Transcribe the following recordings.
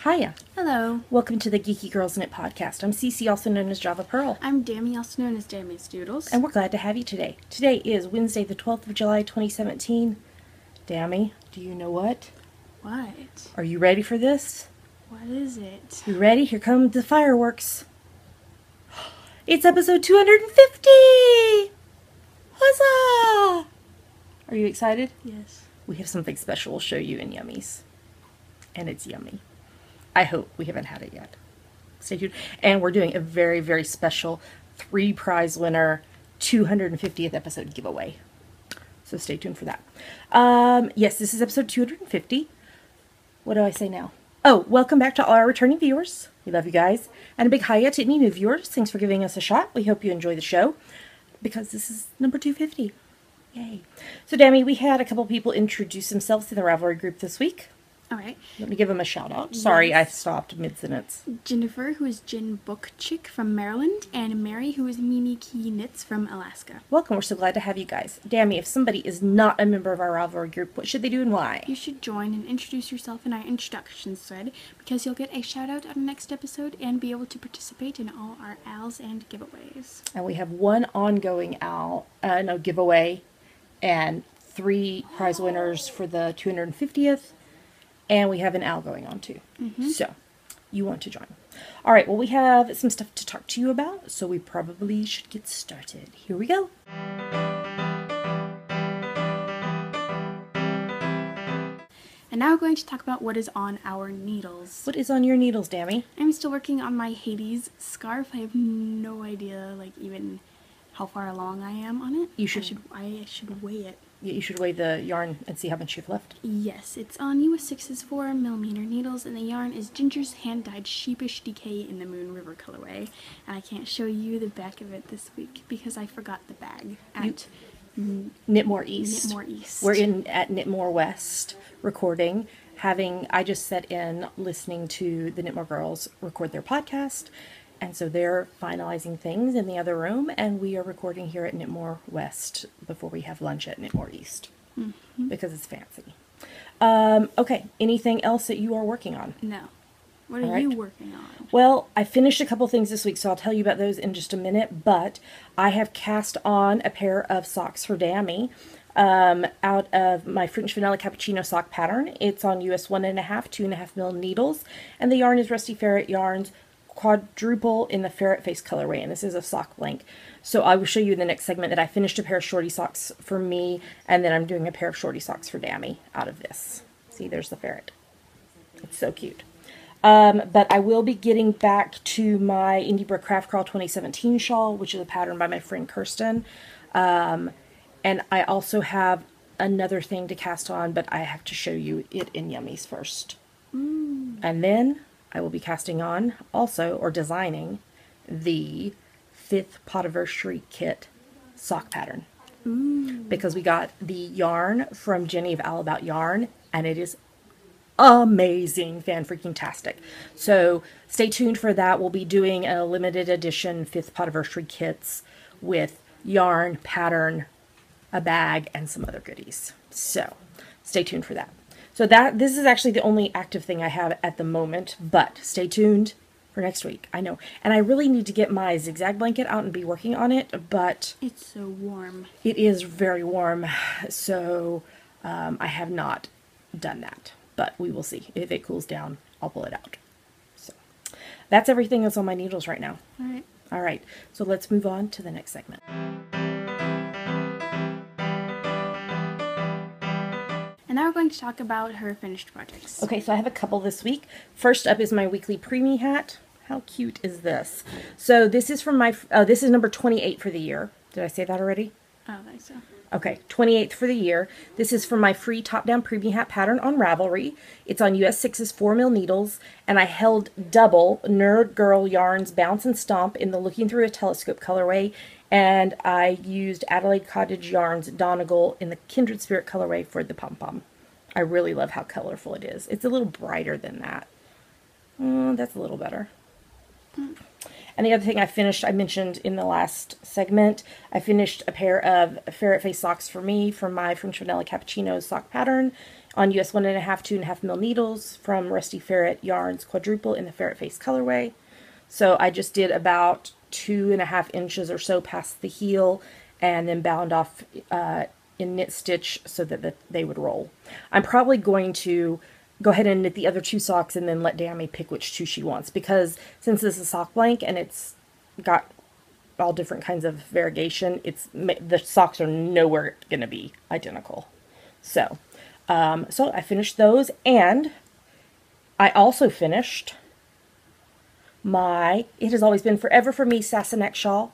Hiya. Hello. Welcome to the Geeky Girls Knit podcast. I'm Cece, also known as Java Pearl. I'm Dammy, also known as Dammy's Doodles. And we're glad to have you today. Today is Wednesday, the 12th of July, 2017. Dammy, do you know what? What? Are you ready for this? What is it? You ready? Here come the fireworks. It's episode 250! Huzzah! Are you excited? Yes. We have something special we'll show you in Yummies. And it's yummy. I hope we haven't had it yet. Stay tuned. And we're doing a very, very special 3-prize winner 250th episode giveaway. So stay tuned for that. Yes, this is episode 250. What do I say now? Oh, welcome back to all our returning viewers. We love you guys. And a big hiya to any new viewers. Thanks for giving us a shot. We hope you enjoy the show because this is number 250. Yay. So, Dammy, we had a couple people introduce themselves in the Ravelry group this week. All right. Let me give them a shout out. Sorry, yes. I stopped mid-sentence. Jennifer, who is Jen Book Chick from Maryland, and Mary, who is Mimi Key Knits from Alaska. Welcome. We're so glad to have you guys. Dammy, if somebody is not a member of our Ravelry group, what should they do and why? You should join and introduce yourself in our introductions thread because you'll get a shout out on the next episode and be able to participate in all our ALs and giveaways. And we have one ongoing giveaway and 3 prize winners for the 250th. And we have an AL going on too. So, you want to join. All right, well, we have some stuff to talk to you about, so we probably should get started. Here we go. And now we're going to talk about what is on our needles. What is on your needles, Dammy? I'm still working on my Hades scarf. I have no idea, even how far along I am on it. I should weigh it. You should weigh the yarn and see how much you've left. Yes, it's on US 6's 4mm needles, and the yarn is Ginger's hand-dyed Sheepish Decay in the Moon River colorway. And I can't show you the back of it this week because I forgot the bag at Knitmore East. Knitmore East. We're at Knitmore West recording. I just sat in listening to the Knitmore girls record their podcast. And so they're finalizing things in the other room, and we are recording here at Knitmore West before we have lunch at Knitmore East, because it's fancy. Okay, anything else that you are working on? No. What are you working on? Well, I finished a couple things this week, so I'll tell you about those in just a minute, but I have cast on a pair of socks for Dammy out of my French Vanilla Cappuccino sock pattern. It's on US 1.5, 2.5 mil needles, and the yarn is Rusty Ferret Yarns Quadruple in the Ferret Face colorway, and this is a sock blank. So I will show you in the next segment that I finished a pair of shorty socks for me, and then I'm doing a pair of shorty socks for Dammy out of this. See, there's the ferret. It's so cute. But I will be getting back to my Indiebrook Craft Crawl 2017 shawl, which is a pattern by my friend Kirsten. And I also have another thing to cast on, but I have to show you it in Yummies first. And then I will be casting on also, or designing, the 5th Potiversary Kit sock pattern. Because we got the yarn from Jenny of All About Yarn, and it is amazing, fan-freaking-tastic. So stay tuned for that. We'll be doing a limited edition 5th Potiversary kits with yarn, pattern, a bag, and some other goodies. So stay tuned for that. So this is actually the only active thing I have at the moment, but stay tuned for next week. I know. And I really need to get my zigzag blanket out and be working on it, but it's so warm. It is very warm, so I have not done that. But we will see. If it cools down, I'll pull it out. So that's everything that's on my needles right now. All right. All right. So let's move on to the next segment. And now we're going to talk about her finished projects. Okay, so I have a couple this week. First up is my weekly preemie hat. How cute is this? So this is from my, this is number 28 for the year. Did I say that already? I don't think so. Okay, 28th for the year. This is from my free top-down preemie hat pattern on Ravelry. It's on US 6's 4mm needles, and I held double Nerd Girl Yarns Bounce and Stomp in the Looking Through a Telescope colorway, and I used Adelaide Cottage Yarns Donegal in the Kindred Spirit colorway for the pom-pom. I really love how colorful it is. It's a little brighter than that. That's a little better. And the other thing I finished, I mentioned in the last segment, I finished a pair of ferret face socks for me from my French Vanilla Cappuccino sock pattern on US 1.5, 2.5 mil needles from Rusty Ferret Yarns Quadruple in the ferret face colorway. So I just did about 2.5 inches or so past the heel and then bound off in knit stitch so that they would roll. I'm probably going to go ahead and knit the other 2 socks and then let Dammy pick which 2 she wants, because since this is a sock blank and it's got all different kinds of variegation, the socks are nowhere going to be identical. So, so I finished those, and I also finished my It Has Always Been Forever for Me Sassenach shawl.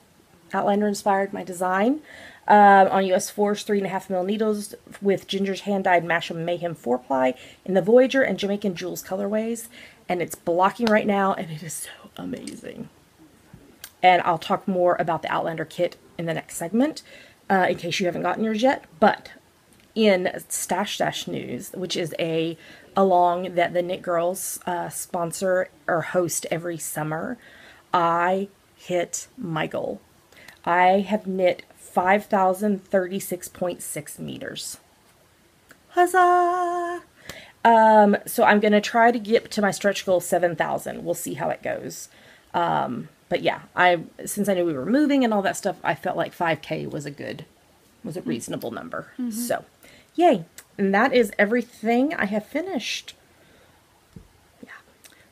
Outlander inspired my design. On US 4's 3.5 mil needles with Ginger's hand-dyed Masham Mayhem 4-ply in the Voyager and Jamaican Jewels colorways. And it's blocking right now, and it is so amazing. And I'll talk more about the Outlander kit in the next segment, in case you haven't gotten yours yet. But in Stash Dash News, which is a along that the Knit Girls sponsor or host every summer, I hit my goal. I have knit 5,036.6 meters. Huzzah! So I'm going to try to get to my stretch goal 7,000. We'll see how it goes. But yeah, since I knew we were moving and all that stuff, I felt like 5K was a reasonable number. So, yay. And that is everything I have finished. Yeah.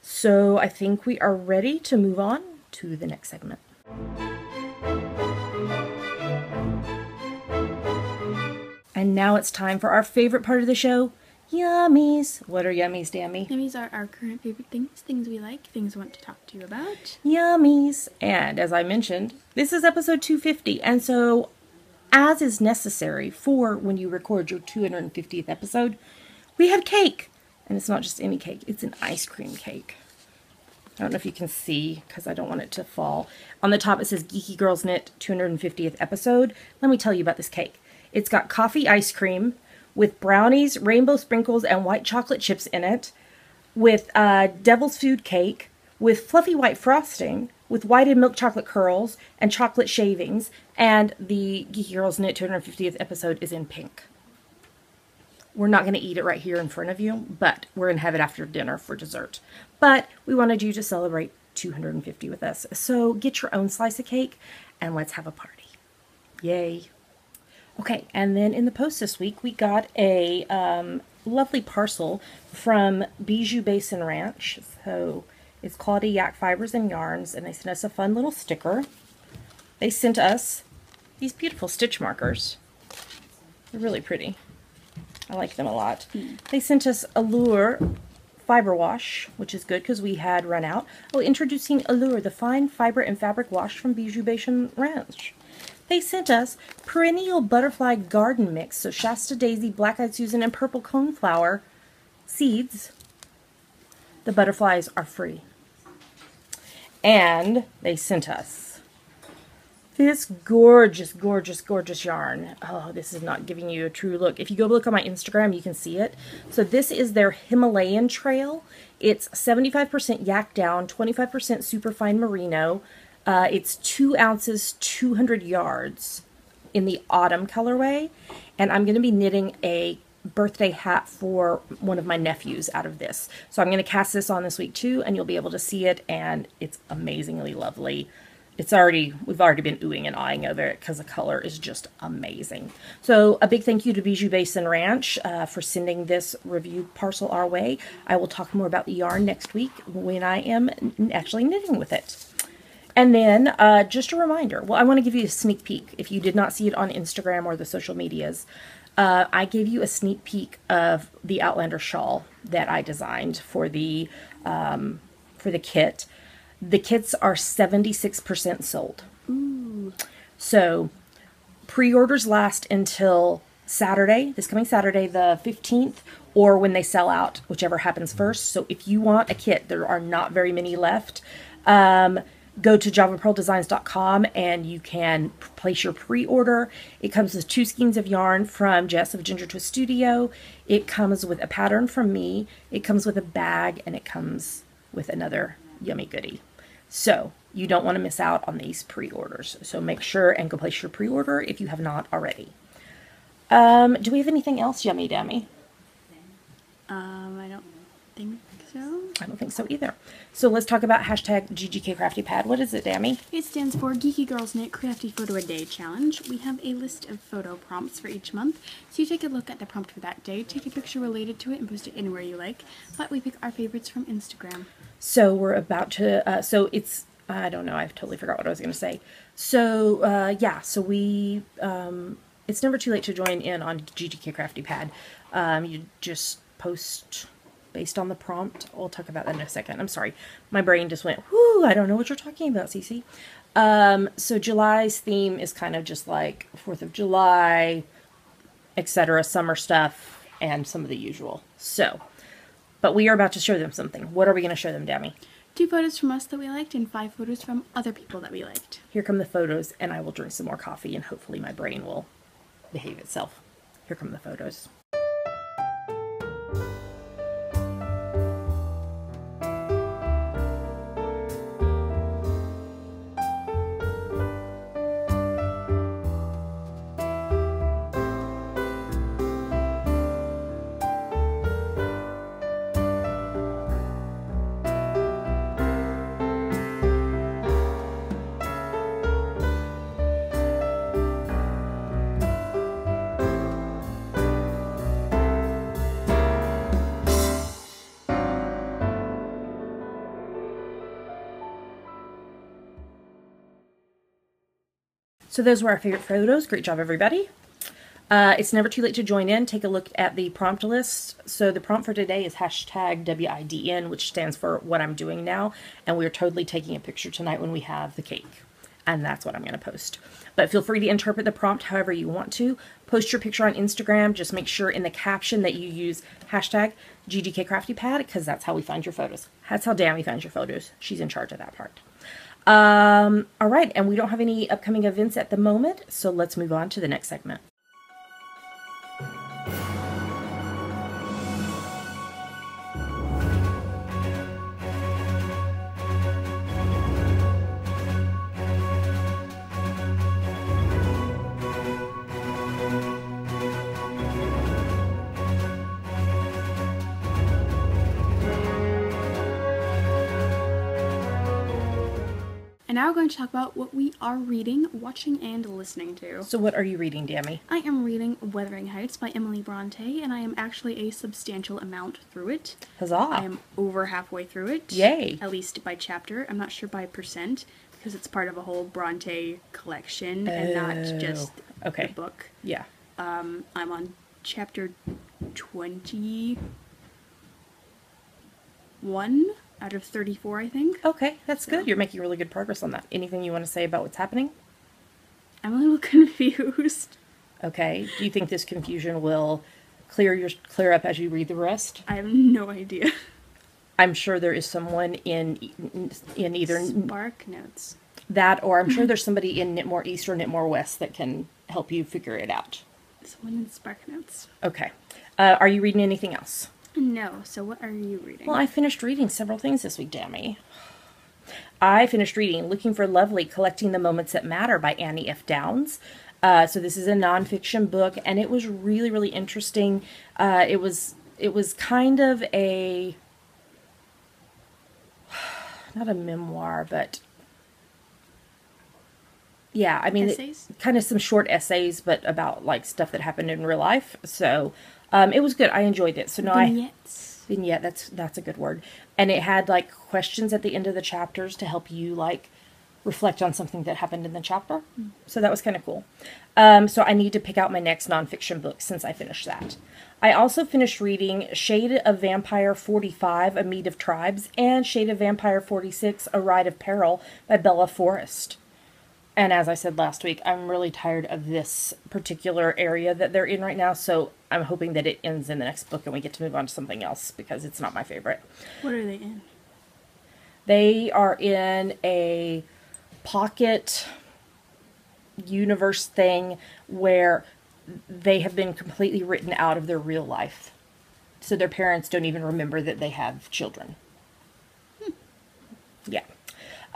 So I think we are ready to move on to the next segment. And now it's time for our favorite part of the show, Yummies. What are yummies, Dammy? Yummies are our current favorite things we like, things we want to talk to you about. Yummies. And as I mentioned, this is episode 250, and so as is necessary for when you record your 250th episode, we have cake. And it's not just any cake, it's an ice cream cake. I don't know if you can see because I don't want it to fall. On the top it says Geeky Girls Knit 250th episode. Let me tell you about this cake. It's got coffee ice cream with brownies, rainbow sprinkles, and white chocolate chips in it, with devil's food cake, with fluffy white frosting, with white and milk chocolate curls, and chocolate shavings, and the Geeky Girls Knit 250th episode is in pink. We're not going to eat it right here in front of you, but we're going to have it after dinner for dessert. But we wanted you to celebrate 250 with us, so get your own slice of cake, and let's have a party. Yay! Okay, and then in the post this week, we got a lovely parcel from Bijou Basin Ranch. So it's Quality Yak Fibers and Yarns, and they sent us a fun little sticker. They sent us these beautiful stitch markers. They're really pretty. I like them a lot. They sent us Allure Fiber Wash, which is good because we had run out. Oh, introducing Allure, the fine fiber and fabric wash from Bijou Basin Ranch. They sent us Perennial Butterfly Garden Mix, so Shasta Daisy, Black-Eyed Susan, and Purple Coneflower seeds. The butterflies are free. And they sent us this gorgeous, gorgeous, gorgeous yarn. Oh, this is not giving you a true look. If you go look on my Instagram, you can see it. So this is their Himalayan Trail. It's 75% yak down, 25% superfine merino. It's 2 ounces, 200 yards in the autumn colorway. And I'm going to be knitting a birthday hat for one of my nephews out of this. So I'm going to cast this on this week too, and you'll be able to see it, and it's amazingly lovely. We've already been oohing and eyeing over it because the color is just amazing. So a big thank you to Bijou Basin Ranch for sending this review parcel our way. I will talk more about the yarn next week when I am actually knitting with it. And then, just a reminder, well, I want to give you a sneak peek. If you did not see it on Instagram or the social medias, I gave you a sneak peek of the Outlander shawl that I designed for the kit. The kits are 76% sold. Ooh. So, pre-orders last until Saturday, this coming Saturday, the 15th, or when they sell out, whichever happens first. So if you want a kit, there are not very many left. Go to javapearldesigns.com and you can place your pre-order. It comes with 2 skeins of yarn from Jess of Ginger Twist Studio. It comes with a pattern from me. It comes with a bag, and it comes with another yummy goodie. So you don't want to miss out on these pre-orders. So make sure and go place your pre-order if you have not already. Do we have anything else yummy dammy? I don't think so. I don't think so either. So let's talk about hashtag GGK Crafty Pad. What is it, Dammy? It stands for Geeky Girls Knit Crafty Photo a Day Challenge. We have a list of photo prompts for each month, so you take a look at the prompt for that day, take a picture related to it, and post it anywhere you like. But we pick our favorites from Instagram. So we're about to, so it's, I don't know, I've totally forgot what I was going to say. So, yeah, so we, it's never too late to join in on GGK Crafty Pad. You just post based on the prompt. We'll talk about that in a second. I'm sorry. My brain just went, whoo, I don't know what you're talking about, Cece. So July's theme is kind of just like 4th of July, etc., summer stuff, and some of the usual. So, but we are about to show them something. What are we going to show them, Dammy? 2 photos from us that we liked and 5 photos from other people that we liked. Here come the photos, and I will drink some more coffee, and hopefully my brain will behave itself. Here come the photos. So those were our favorite photos. Great job, everybody. It's never too late to join in. Take a look at the prompt list. So the prompt for today is hashtag WIDN, which stands for what I'm doing now. And we're totally taking a picture tonight when we have the cake. And that's what I'm going to post. But feel free to interpret the prompt however you want to. Post your picture on Instagram. Just make sure in the caption that you use hashtag GGKCraftyPad, because that's how we find your photos. That's how Dammy finds your photos. She's in charge of that part. All right, and we don't have any upcoming events at the moment, so let's move on to the next segment. And now we're going to talk about what we are reading, watching, and listening to. So what are you reading, Dammy? I am reading Wuthering Heights by Emily Bronte, and I am actually a substantial amount through it. Huzzah! I am over halfway through it. Yay! At least by chapter. I'm not sure by percent, because it's part of a whole Bronte collection, and not just the book. Yeah. I'm on chapter 21 out of 34, I think. Okay, that's good. You're making really good progress on that. Anything you want to say about what's happening? I'm a little confused. Okay. Do you think this confusion will clear up as you read the rest? I have no idea. I'm sure there is someone in either Spark Notes. That, or I'm sure there's somebody in Knitmore East or Knitmore West that can help you figure it out. Someone in Spark Notes. Okay. Are you reading anything else? No. So what are you reading? Well, I finished reading several things this week, Dammy. I finished reading Looking for Lovely, Collecting the Moments That Matter by Annie F. Downs. So this is a nonfiction book, and it was really, really interesting. It was kind of a, not a memoir, but yeah, I mean, kind of some short essays, but about like stuff that happened in real life. So it was good. I enjoyed it. So now vignette, that's a good word. And it had like questions at the end of the chapters to help you like reflect on something that happened in the chapter. So that was kind of cool. So I need to pick out my next nonfiction book since I finished that. I also finished reading Shade of Vampire 45, A Meet of Tribes, and Shade of Vampire 46, A Ride of Peril by Bella Forrest. And as I said last week, I'm really tired of this particular area that they're in right now, so I'm hoping that it ends in the next book and we get to move on to something else, because it's not my favorite. What are they in? They are in a pocket universe thing where they have been completely written out of their real life. So their parents don't even remember that they have children. Yeah.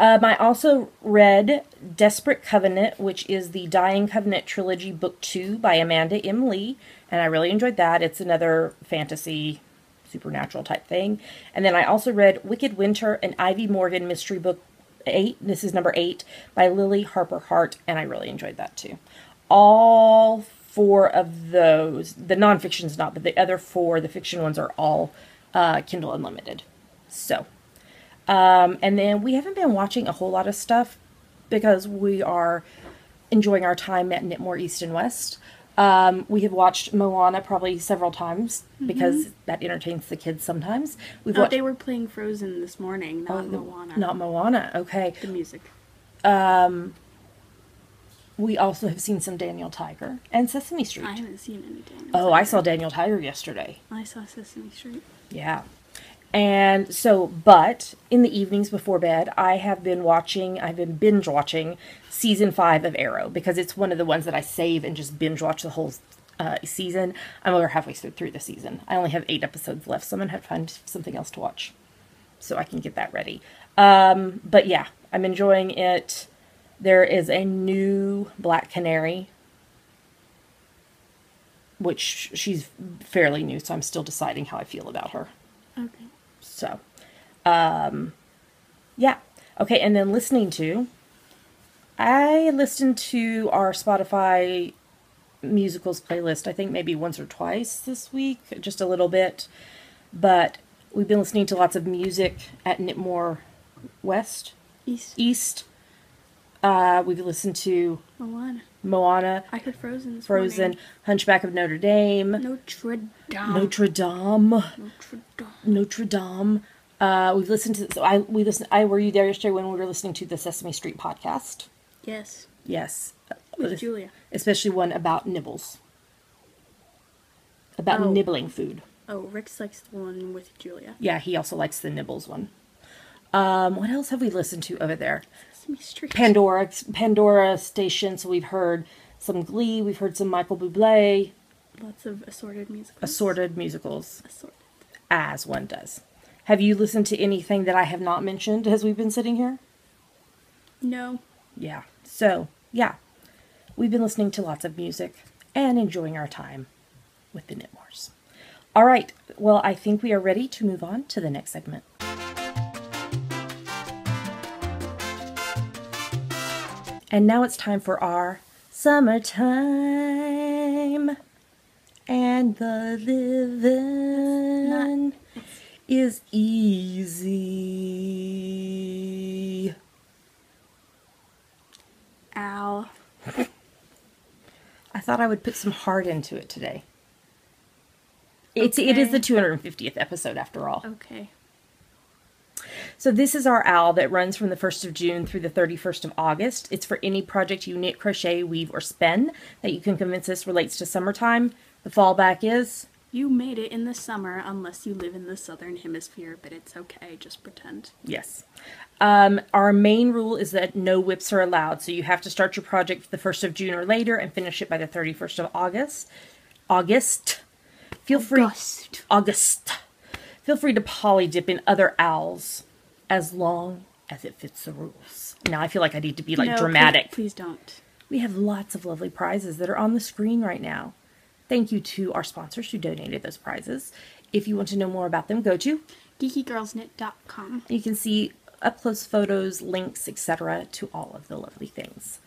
I also read Desperate Covenant, which is the Dying Covenant Trilogy Book 2 by Amanda M. Lee, and I really enjoyed that. It's another fantasy, supernatural type thing. And then I also read Wicked Winter, an Ivy Morgan mystery book 8. This is number 8 by Lily Harper Hart, and I really enjoyed that too. All 4 of those, the nonfiction's not, but the other 4, the fiction ones, are all Kindle Unlimited. So, and then we haven't been watching a whole lot of stuff because we are enjoying our time at Knitmore East and West. We have watched Moana probably several times because that entertains the kids sometimes. They were playing Frozen this morning, not Moana. Not Moana, okay. The music. We also have seen some Daniel Tiger and Sesame Street. I haven't seen any Daniel Tiger. Oh, I saw Daniel Tiger yesterday. I saw Sesame Street. Yeah. And so, but in the evenings before bed, I've been binge watching season 5 of Arrow because it's one of the ones that I save and just binge watch the whole season. I'm over halfway through the season. I only have 8 episodes left, so I'm going to have to find something else to watch so I can get that ready. But yeah, I'm enjoying it. There is a new Black Canary, which she's fairly new, so I'm still deciding how I feel about her. Okay. So, yeah. Okay, and then I listened to our Spotify musicals playlist, I think maybe once or twice this week, just a little bit. But we've been listening to lots of music at Knitmore West. East. We've listened to Moana. I heard Frozen this morning. Hunchback of Notre Dame. Notre Dame. We've listened to. Were you there yesterday when we were listening to the Sesame Street podcast? Yes. Yes. With Julia. Especially one about nibbles. About nibbling food. Oh, Rex likes the one with Julia. Yeah, he also likes the nibbles one. What else have we listened to over there? Sesame Street. Pandora Station. So we've heard some Glee. We've heard some Michael Bublé. Lots of assorted musicals. As one does. Have you listened to anything that I have not mentioned as we've been sitting here? No. Yeah. So, yeah. We've been listening to lots of music and enjoying our time with the Knitmores. All right. Well, I think we are ready to move on to the next segment. And now it's time for our summertime. And the living is easy. Ow. I thought I would put some heart into it today. It is the 250th episode after all. Okay. So this is our owl that runs from the 1st of June through the 31st of August. It's for any project you knit, crochet, weave, or spin that you can convince us relates to summertime. The fallback is... You made it in the summer unless you live in the southern hemisphere, but it's okay, just pretend. Yes. Our main rule is that no whips are allowed, so you have to start your project the 1st of June or later and finish it by the 31st of August. Feel free to poly dip in other owls as long as it fits the rules. Now I feel like I need to be dramatic. Please don't. We have lots of lovely prizes that are on the screen right now. Thank you to our sponsors who donated those prizes. If you want to know more about them, go to geekygirlsknit.com. You can see up-close photos, links, etc. to all of the lovely things.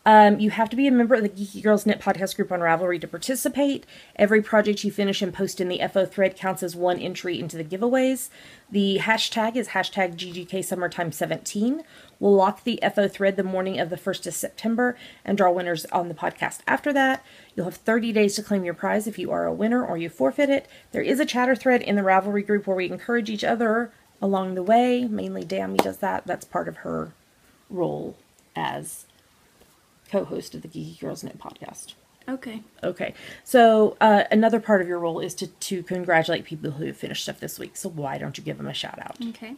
You have to be a member of the Geeky Girls Knit podcast group on Ravelry to participate. Every project you finish and post in the FO thread counts as one entry into the giveaways. The hashtag is hashtag GGKSummertime17. We'll lock the FO thread the morning of the 1st of September and draw winners on the podcast after that. You'll have 30 days to claim your prize if you are a winner or you forfeit it. There is a chatter thread in the Ravelry group where we encourage each other along the way. Mainly Dammy does that. That's part of her role as co-host of the Geeky Girls Knit podcast. Okay. So another part of your role is to congratulate people who have finished stuff this week. So why don't you give them a shout out? Okay.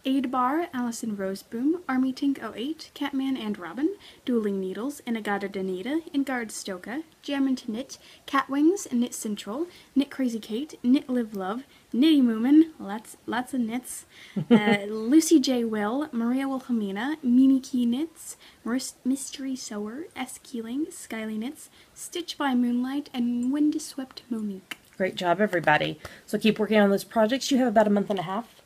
Aidbar, Allison Roseboom, Army Tink 08, Catman and Robin, Dueling Needles, Inagata Danita, Ingard Stoka, Jammin' to Knit, Catwings, Knit Central, Knit Crazy Kate, Knit Live Love, Knitty Moomin, lots of knits, Lucy J. Will, Maria Wilhelmina, Mimi Key Knits, Mystery Sewer, S. Keeling, Skyly Knits, Stitch by Moonlight, and Windswept Monique. Great job, everybody. So keep working on those projects. You have about a month and a half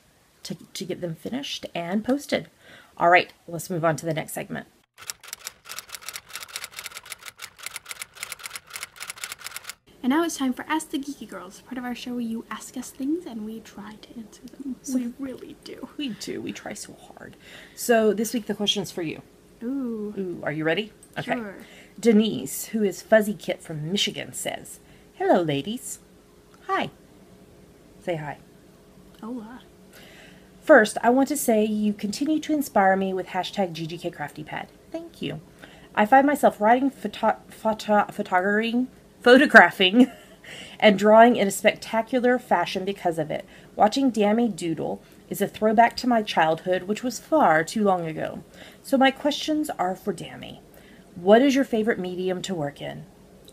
to get them finished and posted. All right, let's move on to the next segment. And now it's time for Ask the Geeky Girls, part of our show where you ask us things and we try to answer them. We really do. We do. We try so hard. So this week the question is for you. Ooh. Are you ready? Okay. Sure. Denise, who is Fuzzy Kit from Michigan, says, "Hello, ladies." Hi. Say hi. Hola. First, I want to say you continue to inspire me with hashtag #GGKCraftyPad. Thank you. I find myself writing, photographing, and drawing in a spectacular fashion because of it. Watching Dammy doodle is a throwback to my childhood, which was far too long ago. So my questions are for Dammy. What is your favorite medium to work in?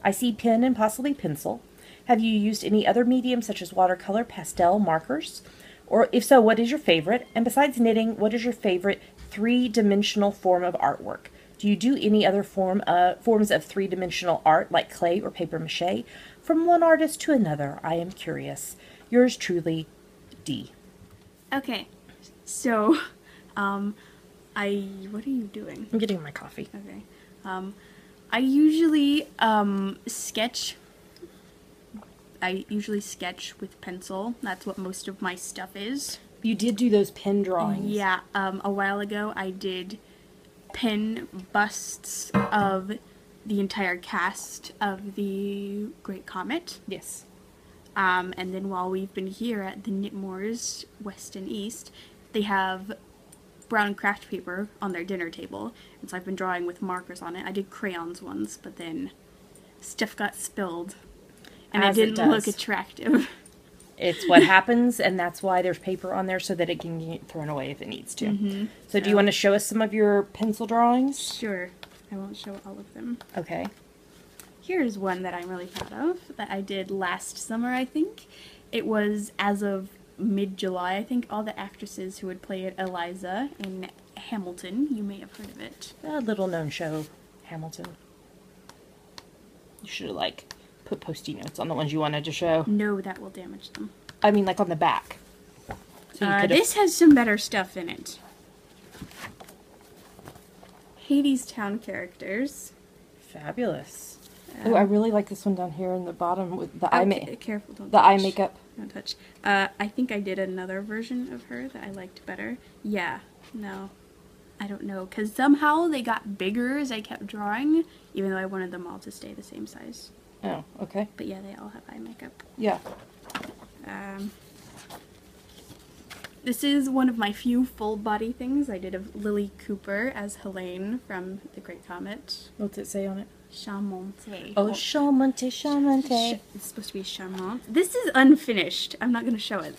I see pen and possibly pencil. Have you used any other medium such as watercolor, pastel, markers? Or if so, what is your favorite? And besides knitting, what is your favorite three-dimensional form of artwork? Do you do any other forms of three-dimensional art like clay or paper mache? From one artist to another, I am curious. Yours truly, D. Okay, so, what are you doing? I'm getting my coffee. Okay. I usually sketch with pencil. That's what most of my stuff is. You did do those pen drawings. Yeah, a while ago I did pen busts of the entire cast of the Great Comet. Yes. And then while we've been here at the Knitmoors West and East, they have brown craft paper on their dinner table. And so I've been drawing with markers on it. I did crayons once, but then stuff got spilled. And it didn't look attractive. It's what happens, and that's why there's paper on there so that it can get thrown away if it needs to. Mm-hmm. So do you want to show us some of your pencil drawings? Sure. I won't show all of them. Okay. Here's one that I'm really proud of that I did last summer, I think. It was as of mid-July, I think, all the actresses who had played Eliza in Hamilton. You may have heard of it. A little-known show, Hamilton. You should have, put Post-it notes on the ones you wanted to show. No, that will damage them. I mean, on the back. So this has some better stuff in it. Hades Town characters. Fabulous. Oh, I really like this one down here in the bottom with the eye makeup. Careful, don't the touch. eye makeup. Don't touch. I think I did another version of her that I liked better. Yeah, no. I don't know, because somehow they got bigger as I kept drawing, even though I wanted them all to stay the same size. Oh, okay. But yeah, they all have eye makeup. Yeah. This is one of my few full body things I did of Lily Cooper as Helene from The Great Comet. What's it say on it? Charmante. Oh, charmante, charmante. It's supposed to be charmante. This is unfinished. I'm not going to show it.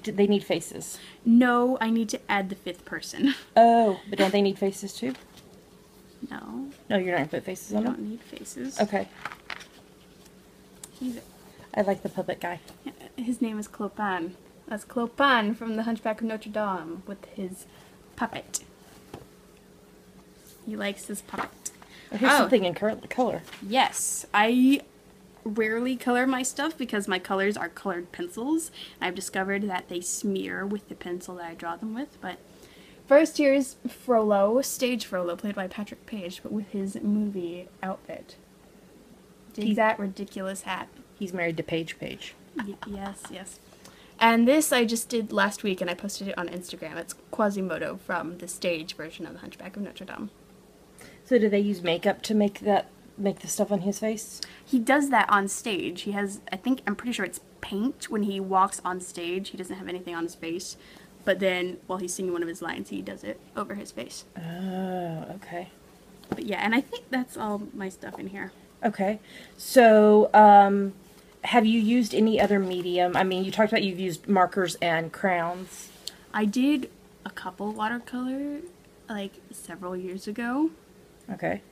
They need faces. No, I need to add the fifth person. Oh, but don't they need faces too? No. No, you're not going to put faces on I them? don't need faces. Okay. He's, I like the puppet guy. his name is Clopin. That's Clopin from The Hunchback of Notre Dame with his puppet. He likes his puppet. Oh, here's something in color. Yes, I rarely color my stuff because my colors are colored pencils. I've discovered that they smear with the pencil that I draw them with, but first here's Frollo, stage Frollo, played by Patrick Page, but with his movie outfit. Dig that ridiculous hat. He's married to Paige. Yes, yes. And this I just did last week and I posted it on Instagram. It's Quasimodo from the stage version of The Hunchback of Notre Dame. So do they use makeup to make the stuff on his face? He does that on stage. He has, I'm pretty sure it's paint when he walks on stage. He doesn't have anything on his face. But then, while he's singing one of his lines, he does it over his face. Oh, okay. But yeah, and I think that's all my stuff in here. Okay. So, have you used any other medium? I mean, you talked about you've used markers and crayons. I did a couple watercolor, like, several years ago. Okay.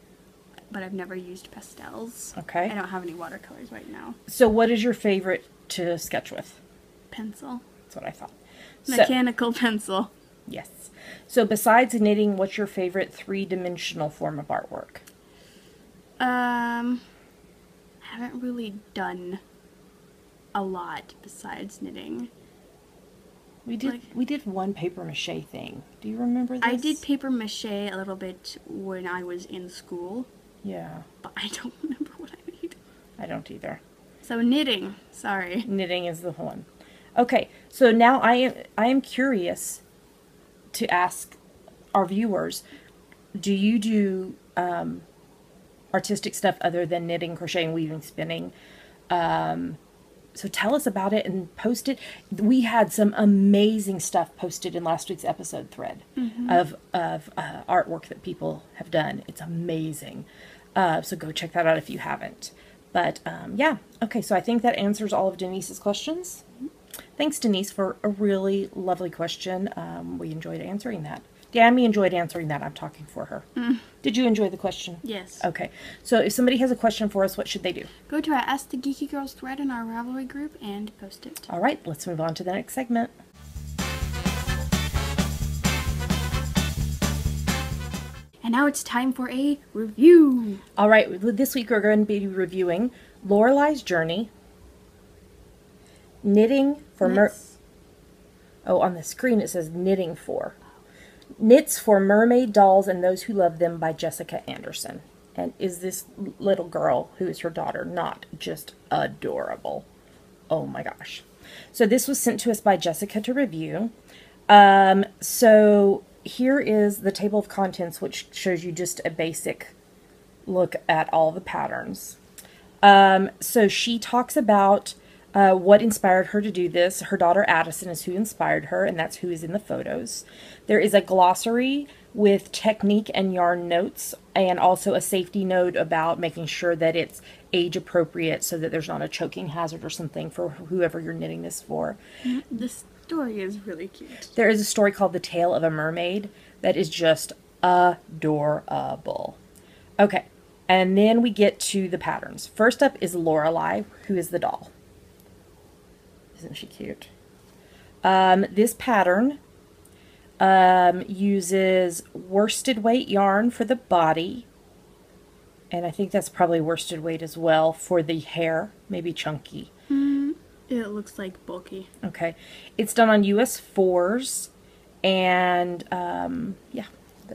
But I've never used pastels. Okay. I don't have any watercolors right now. So what is your favorite to sketch with? Pencil. That's what I thought. Mechanical pencil. Yes. So besides knitting, what's your favorite three-dimensional form of artwork? Haven't really done a lot besides knitting. We did one paper mache thing. Do you remember this? I did paper mache a little bit when I was in school. Yeah. But I don't remember what I made. I don't either. So knitting. Sorry. Knitting is the one. Okay, so now I am curious to ask our viewers, do you do artistic stuff other than knitting, crocheting, weaving, spinning? So tell us about it and post it. We had some amazing stuff posted in last week's episode thread of artwork that people have done. It's amazing. So go check that out if you haven't. But yeah, okay, so I think that answers all of Denise's questions. Thanks, Denise, for a really lovely question. We enjoyed answering that. Dammy enjoyed answering that. I'm talking for her. Did you enjoy the question? Yes. Okay. So if somebody has a question for us, what should they do? Go to our Ask the Geeky Girls thread in our Ravelry group and post it. All right, let's move on to the next segment. And now it's time for a review. All right, this week we're going to be reviewing Loreleis Journey, Knitting for Oh, on the screen it says Knitting for. Knits for Mermaid Dolls and Those Who Love Them by Jessica Anderson. And is this little girl, who is her daughter, not just adorable? Oh my gosh. So this was sent to us by Jessica to review. So here is the table of contents, which shows you just a basic look at all the patterns. So she talks about what inspired her to do this. Her daughter Addison is who inspired her, and that's who is in the photos. There is a glossary with technique and yarn notes, and also a safety note about making sure that it's age appropriate so that there's not a choking hazard or something for whoever you're knitting this for. The story is really cute. There is a story called The Tale of a Mermaid that is just adorable. Okay, and then we get to the patterns. First up is Lorelei, who is the doll. Isn't she cute? This pattern uses worsted weight yarn for the body, and I think that's probably worsted weight as well for the hair, maybe chunky. It looks like bulky. Okay, it's done on US 4s, and yeah,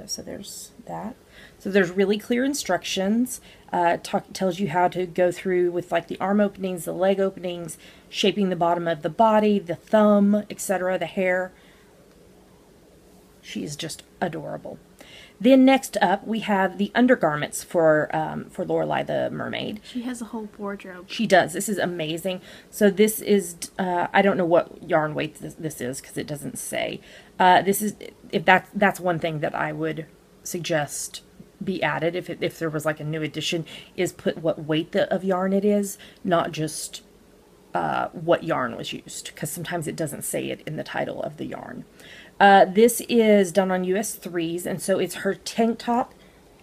so there's that. So there's really clear instructions. Tells you how to go through with like the arm openings, the leg openings, shaping the bottom of the body, the thumb, etc., the hair. She is just adorable. Then next up, we have the undergarments for Lorelei the mermaid. She has a whole wardrobe. She does. This is amazing. So this is, I don't know what yarn weight this is because it doesn't say. This is, if that's one thing that I would suggest be added if there was like a new edition, is put what weight of yarn it is, not just what yarn was used, because sometimes it doesn't say it in the title of the yarn. This is done on US 3s, and so it's her tank top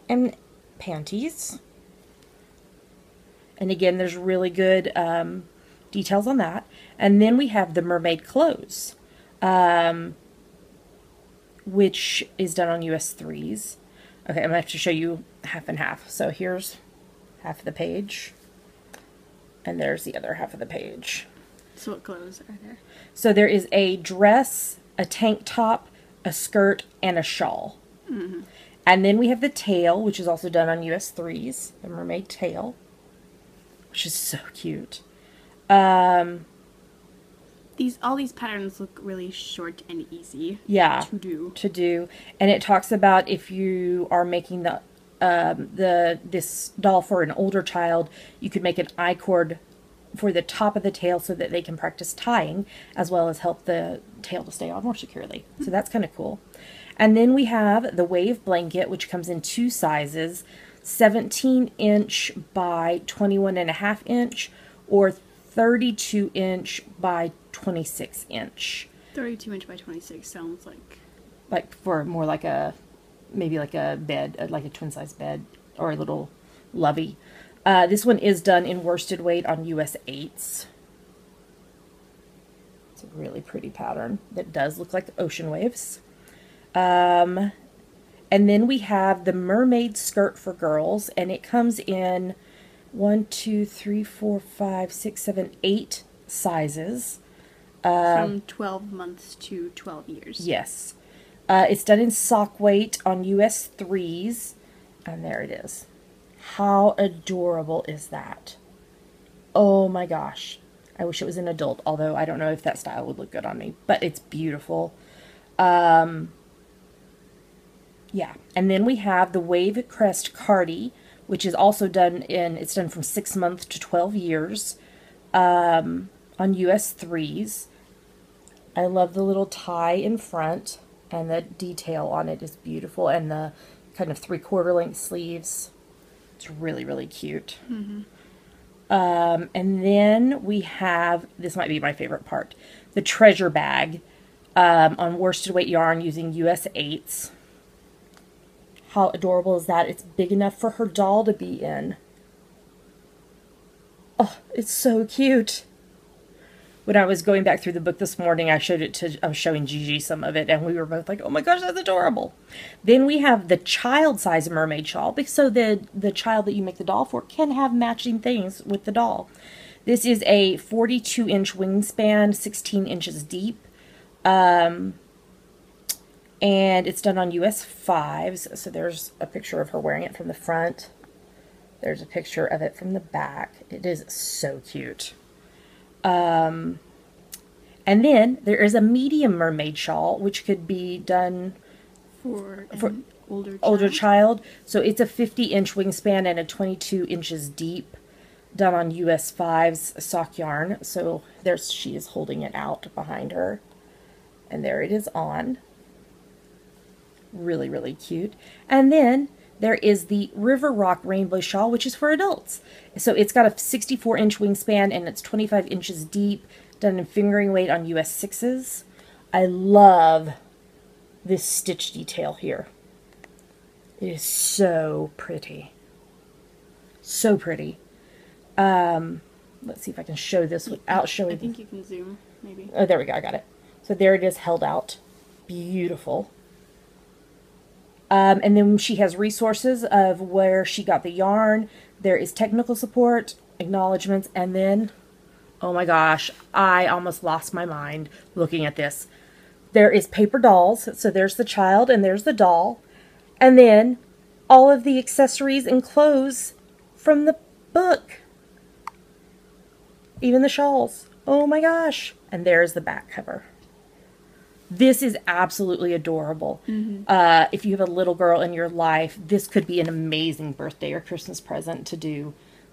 and panties. And again, there's really good details on that. And then we have the mermaid clothes, which is done on US 3s. Okay, I'm going to have to show you half and half. So here's half of the page, and there's the other half of the page. So what clothes are there? So there is a dress, a tank top, a skirt, and a shawl. And then we have the tail, which is also done on US 3s, the mermaid tail, which is so cute. All these patterns look really short and easy. Yeah, to do. And it talks about if you are making this doll for an older child, you could make an I-cord for the top of the tail so that they can practice tying, as well as help the tail to stay on more securely. So that's kind of cool. And then we have the wave blanket, which comes in two sizes, 17-inch by 21.5-inch, or 32-inch by 26-inch. 32-inch by 26 sounds like like for more like a, maybe like a bed, like a twin size bed or a little lovey. This one is done in worsted weight on US 8s. It's a really pretty pattern that does look like ocean waves. And then we have the mermaid skirt for girls, and it comes in 1, 2, 3, 4, 5, 6, 7, 8 sizes. From 12 months to 12 years. Yes. It's done in sock weight on US 3s. And there it is. How adorable is that? Oh my gosh. I wish it was an adult, although I don't know if that style would look good on me. But it's beautiful. Yeah. And then we have the Wave Crest Cardi, which is also done in, it's done from 6 months to 12 years on US 3s. I love the little tie in front, and the detail on it is beautiful, and the kind of 3/4 length sleeves. It's really, really cute. Mm-hmm. And then we have, this might be my favorite part, the treasure bag on worsted weight yarn using US 8s. How adorable is that? It's big enough for her doll to be in. Oh, it's so cute. When I was going back through the book this morning, I was showing Gigi some of it, and we were both like, oh my gosh, that's adorable. Then we have the child size mermaid shawl, so the child that you make the doll for can have matching things with the doll. This is a 42-inch wingspan, 16 inches deep, and it's done on US 5s, so there's a picture of her wearing it from the front. There's a picture of it from the back. It is so cute. And then there is a medium mermaid shawl, which could be done for an older child. So it's a 50-inch wingspan and a 22 inches deep, done on US 5's sock yarn. So she is holding it out behind her, and there it is on. Really, really cute. And then there is the River Rock Rainbow Shawl, which is for adults. So it's got a 64-inch wingspan, and it's 25 inches deep, done in fingering weight on US 6s. I love this stitch detail here. It is so pretty. So pretty. Let's see if I can show this without showing. I think you can zoom, maybe. Oh, there we go. I got it. So there it is, held out. Beautiful. And then she has resources of where she got the yarn. There is technical support, acknowledgments, and then, oh my gosh, I almost lost my mind looking at this. There is paper dolls. So there's the child and there's the doll. And then all of the accessories and clothes from the book. Even the shawls. Oh my gosh. And there's the back cover. This is absolutely adorable. Mm-hmm. If you have a little girl in your life, this could be an amazing birthday or Christmas present to do,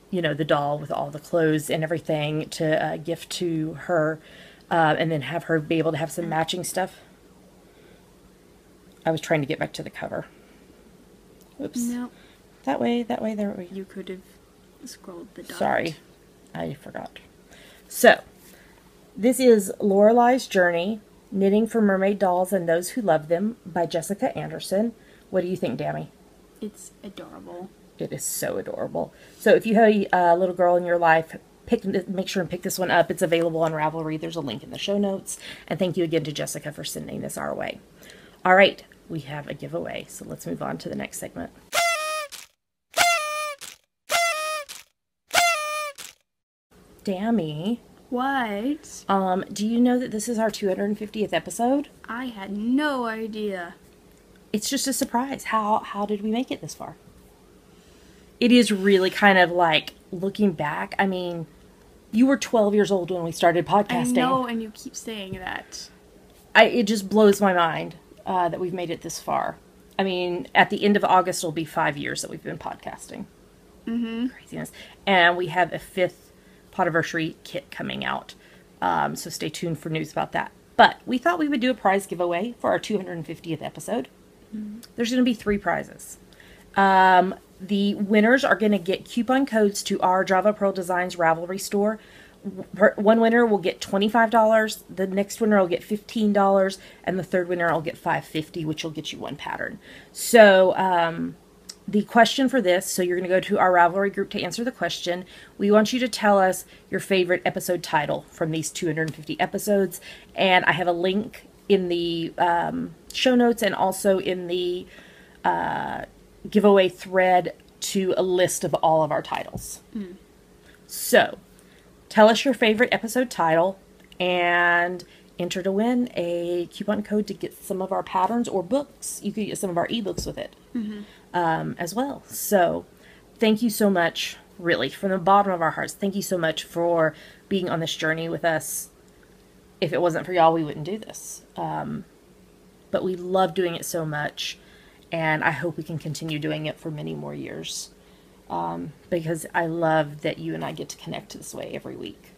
you know, the doll with all the clothes and everything to gift to her, and then have her be able to have some matching stuff. I was trying to get back to the cover. Oops. No. That way, there we go. You could have scrolled the dot. Sorry, I forgot. So, this is Loreleis Journey, Knitting for Mermaid Dolls and Those Who Love Them by Jessica Anderson. What do you think, Dammy? It's adorable. It is so adorable. So if you have a little girl in your life, make sure and pick this one up. It's available on Ravelry. There's a link in the show notes. And thank you again to Jessica for sending this our way. All right, we have a giveaway. So let's move on to the next segment. Dammy. What? Do you know that this is our 250th episode? I had no idea. It's just a surprise. How did we make it this far? It is really kind of like, looking back, I mean, you were 12 years old when we started podcasting. I know, and you keep saying that. It just blows my mind that we've made it this far. I mean, at the end of August, it'll be 5 years that we've been podcasting. Mm-hmm. Craziness. And we have a 5th Podiversary kit coming out. So stay tuned for news about that. But we thought we would do a prize giveaway for our 250th episode. Mm-hmm. There's going to be 3 prizes. The winners are going to get coupon codes to our Java Pearl Designs Ravelry store One winner will get $25, the next winner will get $15, and the third winner will get $5.50, which will get you one pattern. So the question for this, so you're going to go to our Ravelry group to answer the question. We want you to tell us your favorite episode title from these 250 episodes, and I have a link in the show notes and also in the giveaway thread to a list of all of our titles. So tell us your favorite episode title and enter to win a coupon code to get some of our patterns or books. You could get some of our ebooks with it as well. So thank you so much, really, from the bottom of our hearts. Thank you so much for being on this journey with us. If it wasn't for y'all, we wouldn't do this. But we love doing it so much, and I hope we can continue doing it for many more years. Because I love that you and I get to connect this way every week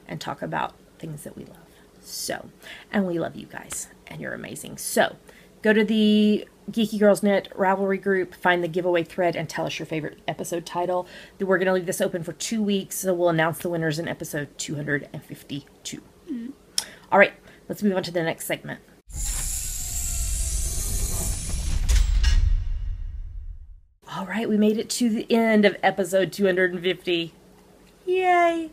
and talk about things that we love. So, and we love you guys, and you're amazing. So, go to the Geeky Girls Net Ravelry group, find the giveaway thread, and tell us your favorite episode title. We're going to leave this open for 2 weeks, so we'll announce the winners in episode 252. All right, let's move on to the next segment. All right, we made it to the end of episode 250. Yay!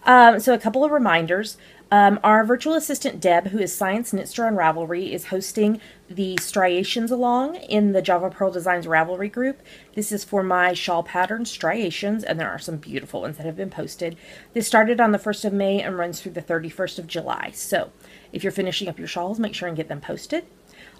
So a couple of reminders. Our virtual assistant, Deb, who is Science Knitster on Ravelry, is hosting the Striations Along in the Java Pearl Designs Ravelry group. This is for my shawl pattern, Striations, and there are some beautiful ones that have been posted. This started on the 1st of May and runs through the 31st of July. So if you're finishing up your shawls, make sure and get them posted.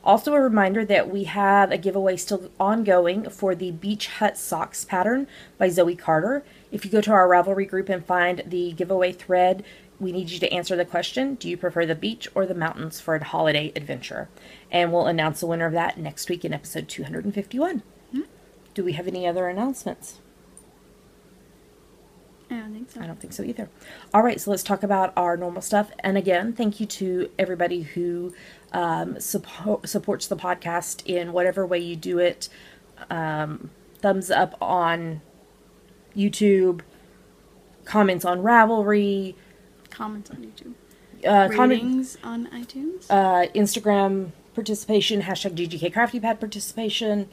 Also a reminder that we have a giveaway still ongoing for the Beach Hut Socks pattern by Zoe Carter. If you go to our Ravelry group and find the giveaway thread, we need you to answer the question, do you prefer the beach or the mountains for a holiday adventure? And we'll announce the winner of that next week in episode 251. Do we have any other announcements? I don't think so. I don't think so either. All right, so let's talk about our normal stuff. And again, thank you to everybody who supports the podcast in whatever way you do it. Thumbs up on YouTube, comments on Ravelry, Comments on YouTube. Ratings on iTunes. Instagram participation, hashtag GGK Crafty Pad participation.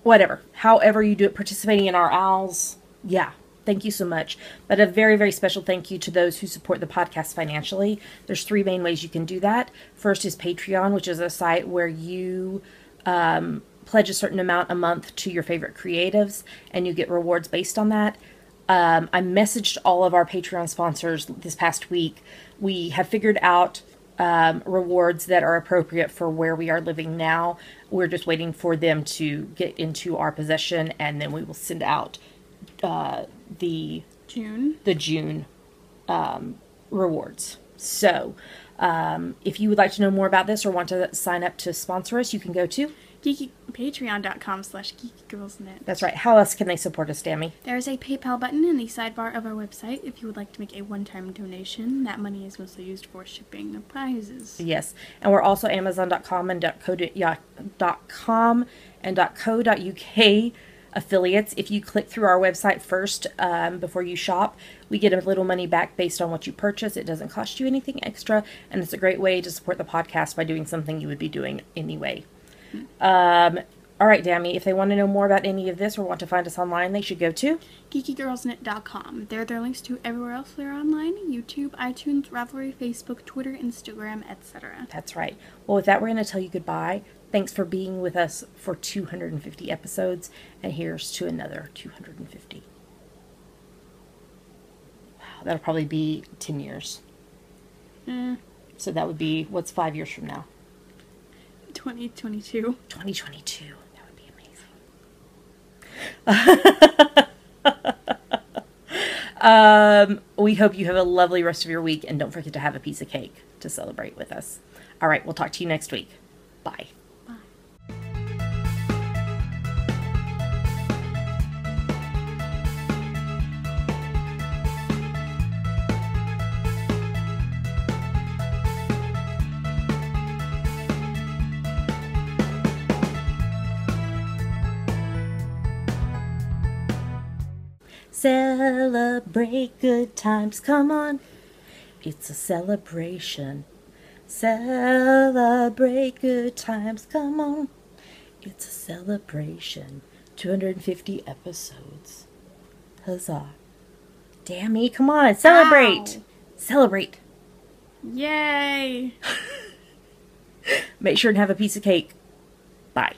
Whatever. However you do it, participating in our owls. Yeah. Thank you so much. But a very, very special thank you to those who support the podcast financially. There's 3 main ways you can do that. First is Patreon, which is a site where you pledge a certain amount a month to your favorite creatives, and you get rewards based on that. I messaged all of our Patreon sponsors this past week. We have figured out rewards that are appropriate for where we are living now. We're just waiting for them to get into our possession, and then we will send out the June rewards. So if you would like to know more about this or want to sign up to sponsor us, you can go to patreon.com/geekygirlsnet. That's right. How else can they support us, Dammy? There is a PayPal button in the sidebar of our website if you would like to make a one-time donation. That money is mostly used for shipping the prizes. Yes. And we're also Amazon.com and .co.uk affiliates. If you click through our website first before you shop, we get a little money back based on what you purchase. It doesn't cost you anything extra, and it's a great way to support the podcast by doing something you would be doing anyway. All right, Dammy, if they want to know more about any of this or want to find us online, they should go to geekygirlsnet.com. There are links to everywhere else we're online: YouTube, iTunes, Ravelry, Facebook, Twitter, Instagram, etc. That's right. Well, with that, we're going to tell you goodbye. Thanks for being with us for 250 episodes, and here's to another 250. Wow, that'll probably be 10 years. So that would be, what's 5 years from now? 2022. 2022. That would be amazing. We hope you have a lovely rest of your week, and don't forget to have a piece of cake to celebrate with us. All right, we'll talk to you next week. Bye. Celebrate good times, come on. It's a celebration. Celebrate good times, come on. It's a celebration. 250 episodes. Huzzah. Dammy, come on, celebrate. Ow. Celebrate. Yay! Make sure and have a piece of cake. Bye.